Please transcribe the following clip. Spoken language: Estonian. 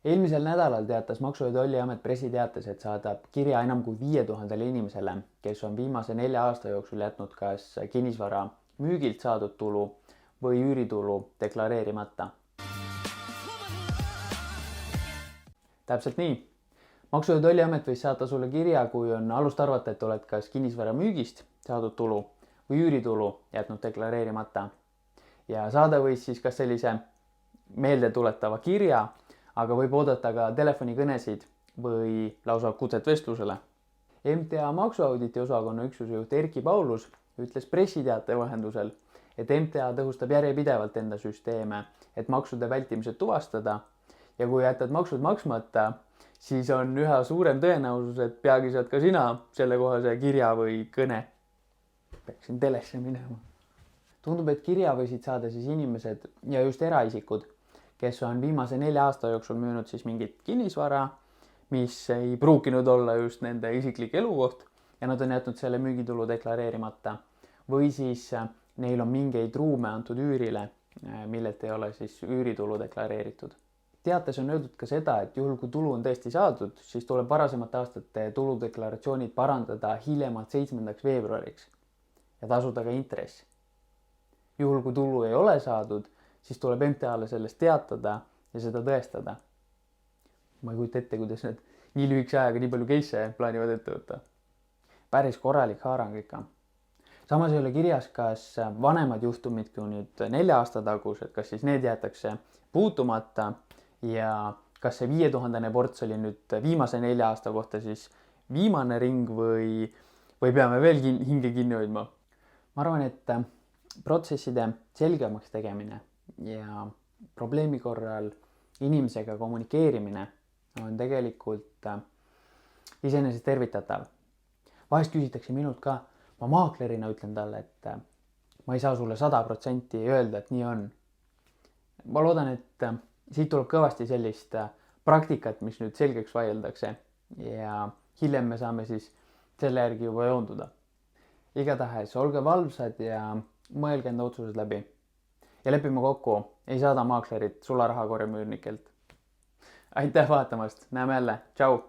Eelmisel nädalal teatas Maksu- ja Tolliamet pressiteates, et saadab kirja enam kui 5000 inimesele, kes on viimase 4 aasta jooksul jätnud kas kinnisvara müügilt saadud tulu või üüritulu deklareerimata. Täpselt nii. Maksu- ja Tolliamet võis saata sulle kirja, kui on alust arvata, et oled kas kinnisvara müügist saadud tulu või üüritulu jätnud deklareerimata. Ja saada võis siis kas sellise meeldetuletava kirja, aga võib oodata ka telefonikõnesid või lausa kutset vestlusele. MTA maksuauditi osakonna üksuse juht Erki Paulus ütles pressiteate vahendusel, et MTA tõhustab järjepidevalt enda süsteeme, et maksude vältimised tuvastada ja kui jätad maksud maksmata, siis on üha suurem tõenäosus, et peagi saad ka sina sellekohase kirja või kõne. Peaksin telesse minema. Tundub, et kirja võisid saada siis inimesed ja just eraisikud, kes on viimase 4 aasta jooksul müünud siis mingit kinnisvara, mis ei pruukinud olla just nende isiklik elukoht ja nad on jätnud selle müügitulu deklareerimata. Või siis neil on mingeid ruume antud üürile, millelt ei ole siis üüritulu deklareeritud. Teates on öeldud ka seda, et juhul kui tulu on tõesti saadud, siis tuleb varasemate aastate tuludeklaratsioonid parandada hiljemalt 7. veebruariks ja tasuda ka intress. Juhul kui tulu ei ole saadud, siis tuleb MTA-le sellest teatada ja seda tõestada. Ma ei kujuta ette, kuidas need nii lühikese ajaga nii palju case'e plaanivad ette võtta. Päris korralik haarang ikka. Samas ei ole kirjas, kas vanemad juhtumid kui nüüd 4 aasta tagused, kas siis need jäetakse puutumata ja kas see 5000 ports oli nüüd viimase 4 aasta kohta siis viimane ring või peame veel hinge kinni hoidma. Ma arvan, et protsesside selgemaks tegemine ja probleemi korral inimesega kommunikeerimine on tegelikult iseenesest tervitatav. Vahest küsitakse minult ka, ma maaklerina ütlen talle, et ma ei saa sulle 100% öelda, et nii on. Ma loodan, et siit tuleb kõvasti sellist praktikat, mis nüüd selgeks vaieldakse ja hiljem me saame siis selle järgi juba joonduda. Igatahes olge valvsad ja mõelge enda otsused läbi. Ja lepime kokku, ei saada maaklerit sularahakorjamüürnikelt. Aitäh vaatamast, näeme jälle, tšau!